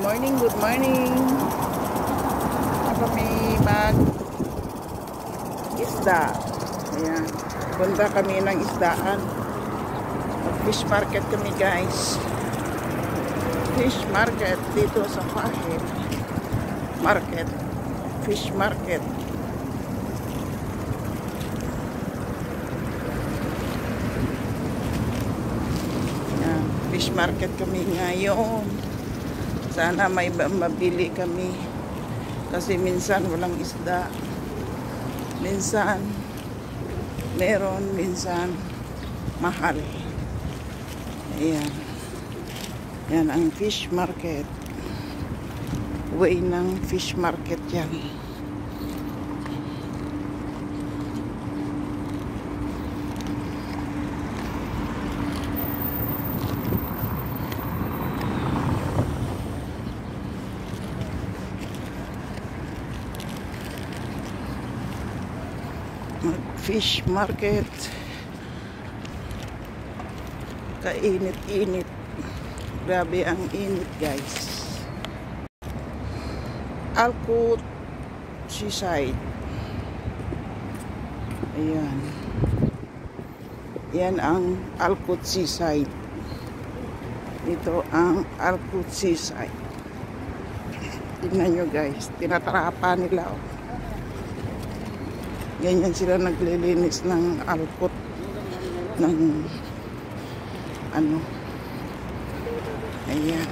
morning, good morning. Kami mag-isda. Ayan. Punta kami ng isdaan. Mag-fish market kami, guys. Fish market dito sa Fahid. Market. Fish market. Ayan. Fish market kami ngayon. Sana may mabili kami. Kasi minsan walang isda. Minsan meron, minsan mahal. Ayan. Yan ang fish market. Way ng fish market yan. Fish market. Kainit-init. Grabe ang init, guys. Alcott Seaside. Ayan. Yan ang Alcott Seaside. Ito ang Alcott Seaside. Tingnan nyo, guys. Tinatrapa nila. Oh. Ganyan sila naglilinis ng Alcott ng ano. Ayan.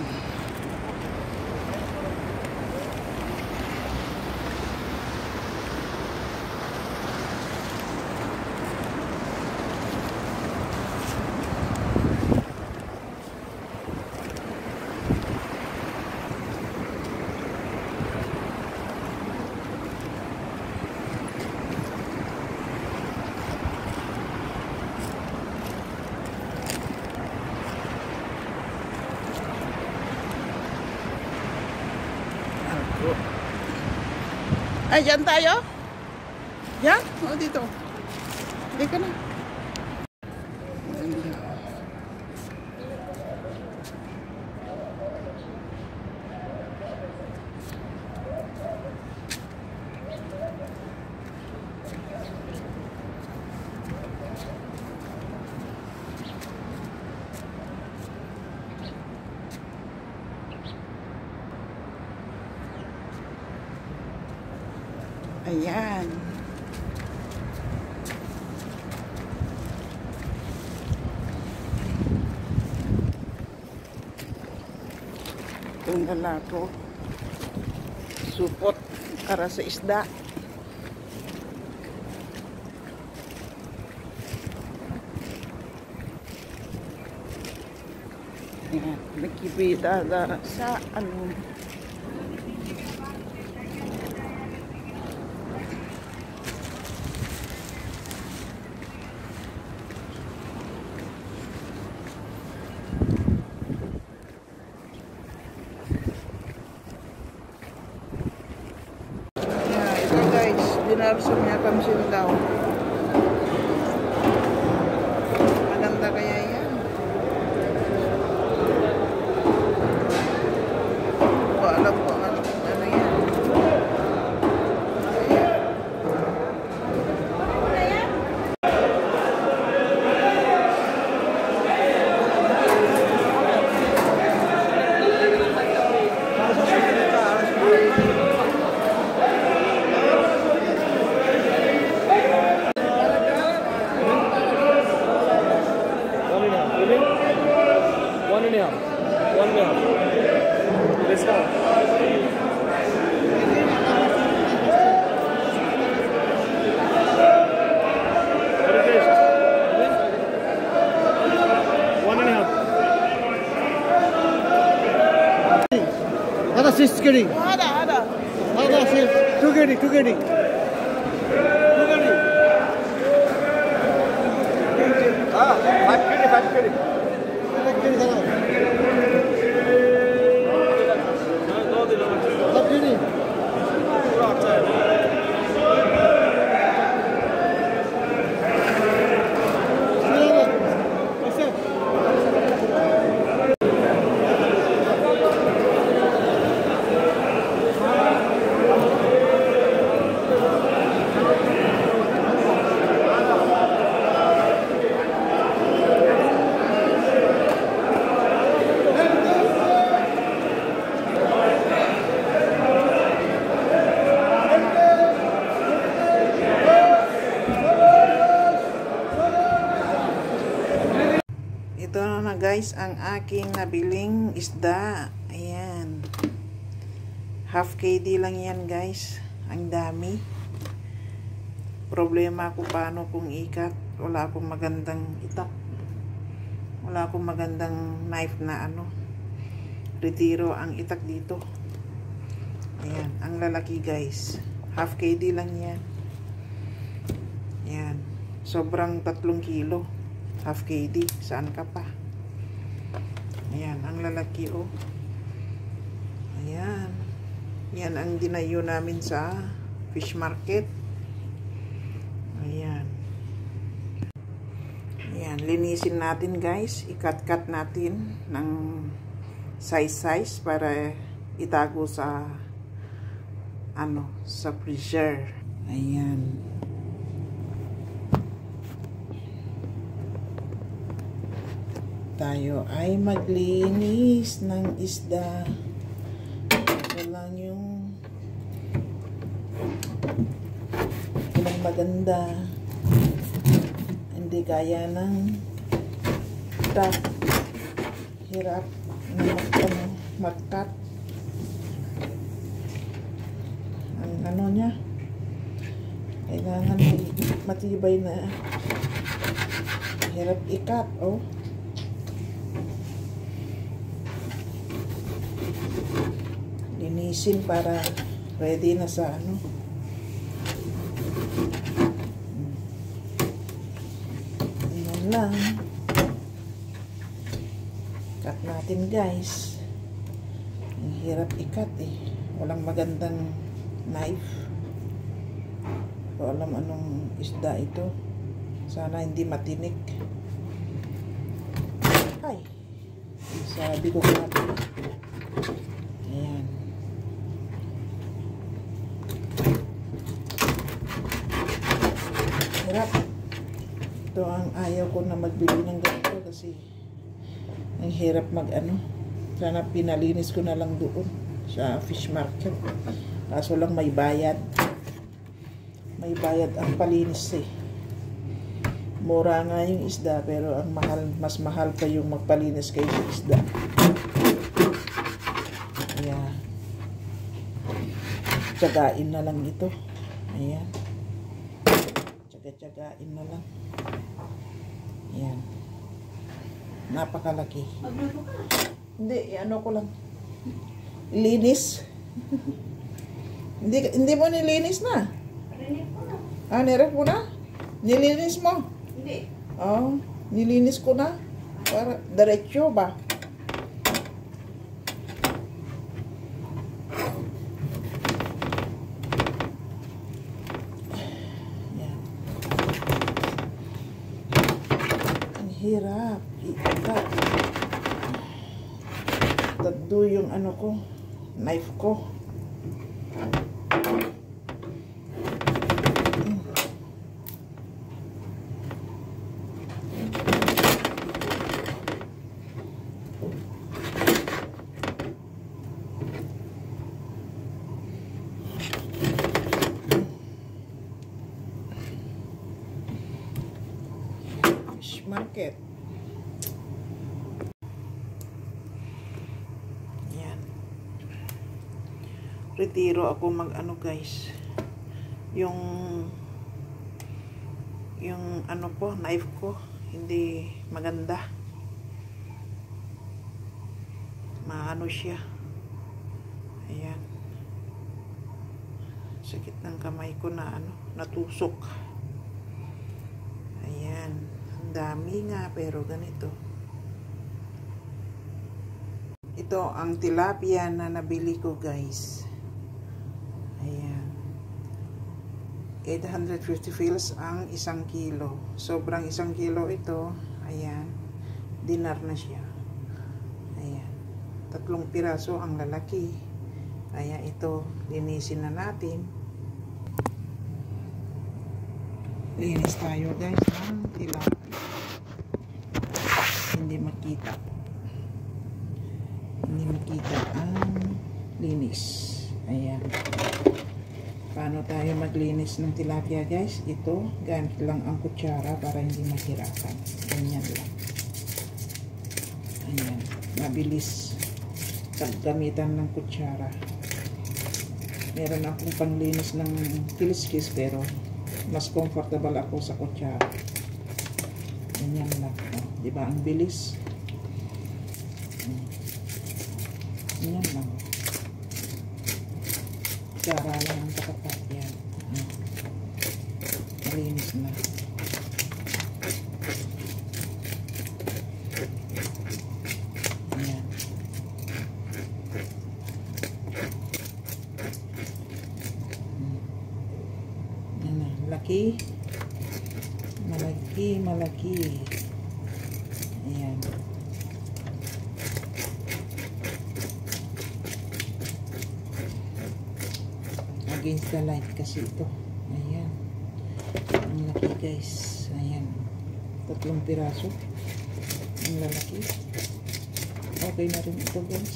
Ay, dyan tayo? Yan? O, dito. Hindi ka na. Ayan. Itong lalako. Supot para sa isda. Ayan. Nagkibida sa ano. Dinarso niya kamsil daw. Maganda kaya yan. O, alam ko ano yan. Let's go. Ada 6 kg. Ada 6. 2 kg, 2 kg. Ah, 5 kg, 5 kg. 5 kg sana. guys ang aking nabiling isda. Ayan. Half KD lang yan guys. Ang dami. Problema ko paano kung ikat. Wala akong magandang itak. Wala akong magandang knife na retiro ang itak dito. Ayan. Ang lalaki guys. Half KD lang yan. Ayan. Sobrang 3 kilo. Half KD. Saan ka pa? Ayan, ang lalaki Ayan. Yan ang dinayo namin sa fish market. Ayan. Ayan, linisin natin guys. I-cut-cut natin ng size para itago sa sa freezer. Ayan. Tayo ay maglinis ng isda. Ito lang yung maganda. Hindi kaya ng hirap na mag-cut. Ang niya, kailangan matibay na hirap i-cut. Linisin para ready na sa Ayan lang. Cut natin guys. Ang hirap i-cut Walang magandang knife. So, alam anong isda ito. Sana hindi matinik. Ay. Sabi ko nga. Ayan. Hirap. Ito ang ayaw ko na magbili ng ganito kasi ang hirap sana pinalinis ko na lang doon sa fish market. Kaso lang may bayad. May bayad ang palinis Mura nga yung isda pero ang mas mahal pa yung magpalinis kayo sa isda. Kaya tsagain na lang ito. Ayan. Tsagain na lang. Ayan. Napakalaki. Hindi, ko lang. Linis. Hindi mo nilinis na? Nirep mo na? Nilinis mo? Hindi. Nilinis ko na. Para diretso ba? Hirap i-cut. Tado yung knife ko. Fish market. Yan. Retiro ako guys. Yung knife ko hindi maganda. Siya. Ayan. Sakit ng kamay ko na natusok. Ayan. Dami nga pero ganito. Ito ang tilapia na nabili ko guys. Ayan. 850 fils ang 1 kilo. Sobrang 1 kilo ito. Ayan. Dinar na siya. Ayan. 3 piraso ang lalaki. Kaya ito linisin na natin. Linis tayo guys ng tilapia. Hindi makita ang linis. Ayan. Paano tayo maglinis ng tilapia guys? Ito, gamit lang ang kutsara para hindi mahirapan. Ganyan lang. mabilis paggamitan ng kutsara. Meron akong panglinis ng kiliskis pero mas comfortable ako sa kutsara. Ganyan lang. Diba? Ang bilis. Ganyan lang. Kutsara lang ang katapat. Yan. Malinis na. Ayan. Malaki. Ayan. Against the light kasi ito. Ayan. Ang laki guys. Ayan. 3 piraso. Ang lalaki. Okay na rin ito guys.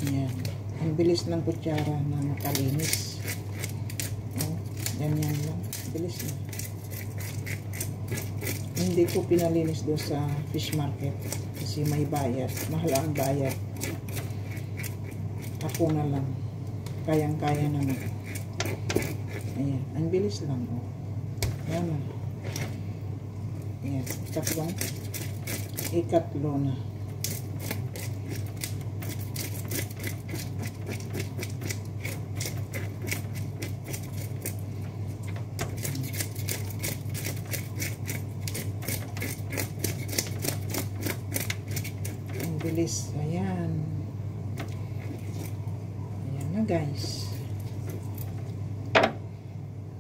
Ayan. Ang bilis ng kutsara na makalinis. Oh, ganyan lang. Bilis na. Hindi ko pinalinis doon sa fish market kasi may bayad. Mahal ang bayad. Ako na lang. Kayang-kaya naman. Ayan. Ang bilis lang. Oh. Ayan na. Ayan. Ikatlo na. Bilis. Ayan. Ayan na guys.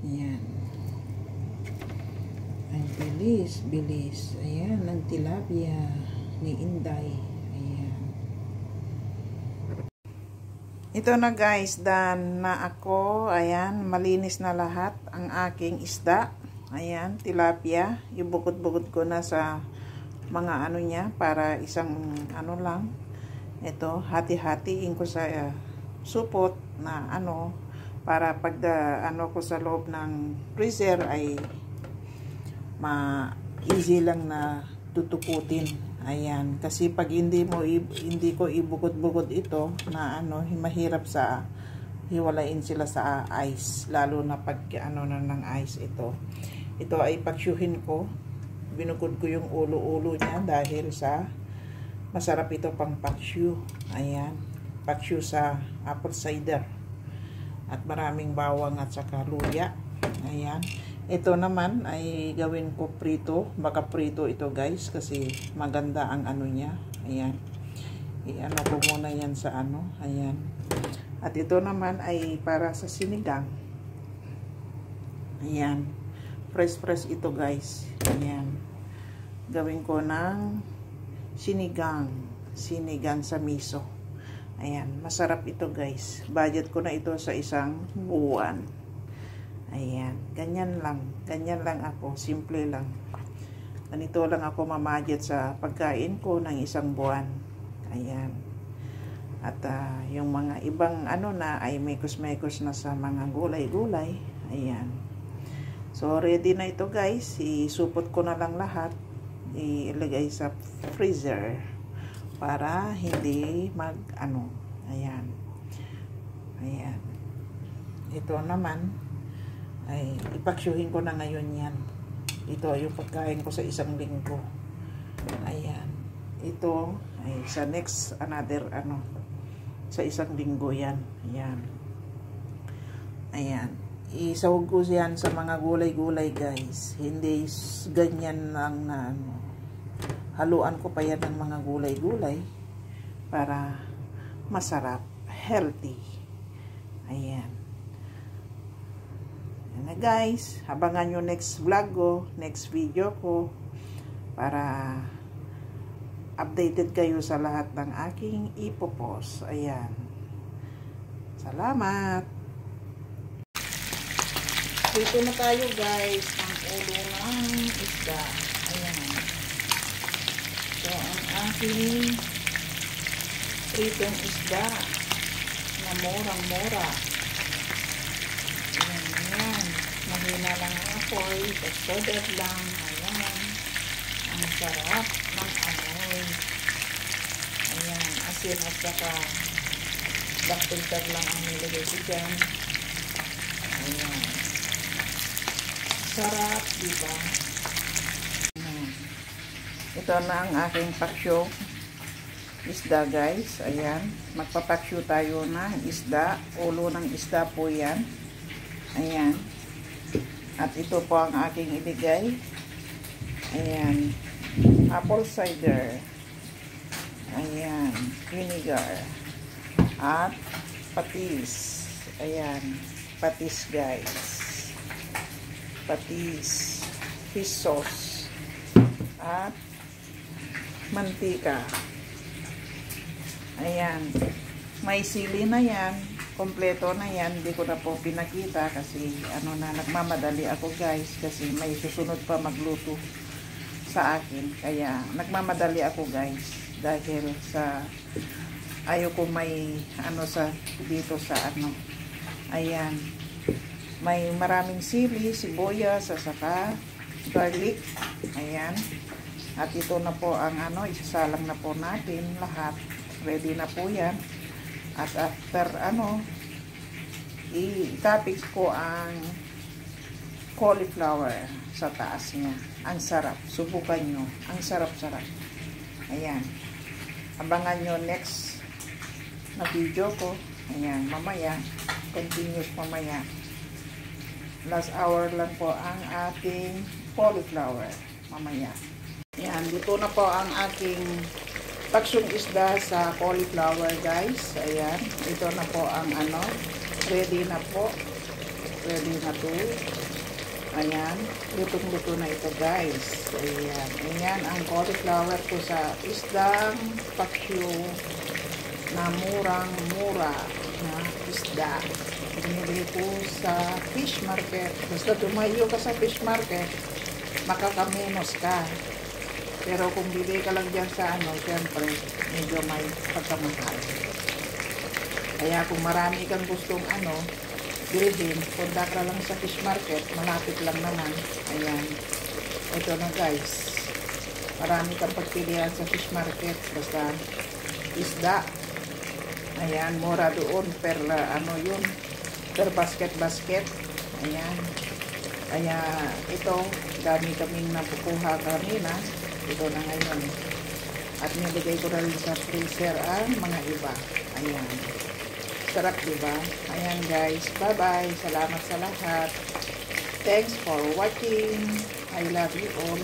Ayan. Ang bilis. Ayan. Ang tilapia ni Inday. Ayan. Ito na guys. Done na ako. Ayan. Malinis na lahat ang aking isda. Ayan. Tilapia. Ibukod-bukod ko na sa mga ano niya para isang ano lang. Ito, hati-hatiin ko sa supot na ano para pag ano ko sa loob ng freezer ay easy lang na tutukutin. Ayan, kasi pag hindi ko ibukod-bukod ito na ano, mahirap sa hiwalayin sila sa ice, lalo na pag ano na ng ice ito. Ito ay pagsyuhin ko. Binukod ko yung ulo-ulo niya dahil sa masarap ito pang paksyu. Ayan. Paksyu sa apple cider. At maraming bawang at saka luya. Ayan. Ito naman ay gawin ko prito. Baka prito ito guys kasi maganda ang ano niya. Ayan. I-ano ko muna yan sa ano. Ayan. At ito naman ay para sa sinigang. Ayan. Fresh ito guys. Ayan. Gawin ko ng sinigang sa miso. Ayan, masarap ito guys. Budget ko na ito sa isang buwan. Ayan, ganyan lang ako, simple lang. Ganito lang ako mamudget sa pagkain ko ng isang buwan. Ayan. At yung mga ibang ano na ay mekos-mekos na sa mga gulay-gulay. Ayan. So ready na ito guys. Isupot ko na lang lahat. Ilagay sa freezer para hindi mag ano. Ayan. Ito naman ay ipaksyuhin ko na ngayon yan. Ito yung pagkain ko sa isang linggo. Ayan. Ito ay sa next another ano sa isang linggo yan. Ayan. Isawag ko yan sa mga gulay-gulay guys. Hindi ganyan lang na ano. Haluan ko pa yan ng mga gulay-gulay para masarap, healthy. Ayan. Ayan na guys. Abangan nyo next vlog ko, next video ko para updated kayo sa lahat ng aking ipopost. Ayan. Salamat. Dito na tayo guys, ang ulo ng isda. Ayan. So, ang aking pritong isda na murang-mura. Ayan. mahina lang ang apoy. Toasted lang. Ayan. Ang sarap ng amoy. Ayan. Asin at saka black pepper lang ang nilagay ko dyan. Ayan. Sarap, diba? Ito na ang aking paksyo isda, guys. Ayan. Magpapaksyo tayo ng isda. Ulo ng isda po yan. Ayan. At ito po ang aking iligay. Ayan. Apple cider. Ayan. Vinegar. At patis. Ayan. Patis, guys. Patis. Fish sauce. At mantika. Ayan. May sili na yan. Kompleto na yan. Hindi ko na po pinakita kasi nagmamadali ako, guys. Kasi may susunod pa magluto sa akin. Kaya nagmamadali ako, guys. Dahil sa ayoko may dito sa Ayan. May maraming sili, sibuyas, saka garlic. Ayan. At ito na po ang isasalang na po natin lahat. Ready na po yan. At after itapik ko ang cauliflower sa taas niya. Ang sarap. Subukan nyo. Ang sarap-sarap. Ayan. Abangan nyo next na video ko. Ayan. Mamaya. Continuous mamaya. Last hour lang po ang ating cauliflower. Mamaya. Ayan. Dito na po ang aking paksyong isda sa cauliflower, guys. Ayan. Ito na po ang ready na po. Ready na to. Ayan. Lutong-luto na ito, guys. Ayan. Ayan ang cauliflower ko sa isdang paksyo na murang-mura na isda. Binili ko sa fish market. Basta tumayo ka sa fish market, makakamenos ka. Pero kung bili ka lang dyan sa syempre, medyo may pagkamahal. Kaya kung marami kang gustong bilhin, punta ka lang sa fish market, malapit lang naman. Ayan. Ito na, guys. Marami kang pagpilihan sa fish market. Basta isda. Ayan, mura doon per per basket. Ayan. Kaya ito, dami kaming napukuha kanina. Ito na ngayon. At nilagay ko na rin sa freezer ang mga iba. Ayan. Sarap, diba? Ayan, guys. Bye-bye. Salamat sa lahat. Thanks for watching. I love you all.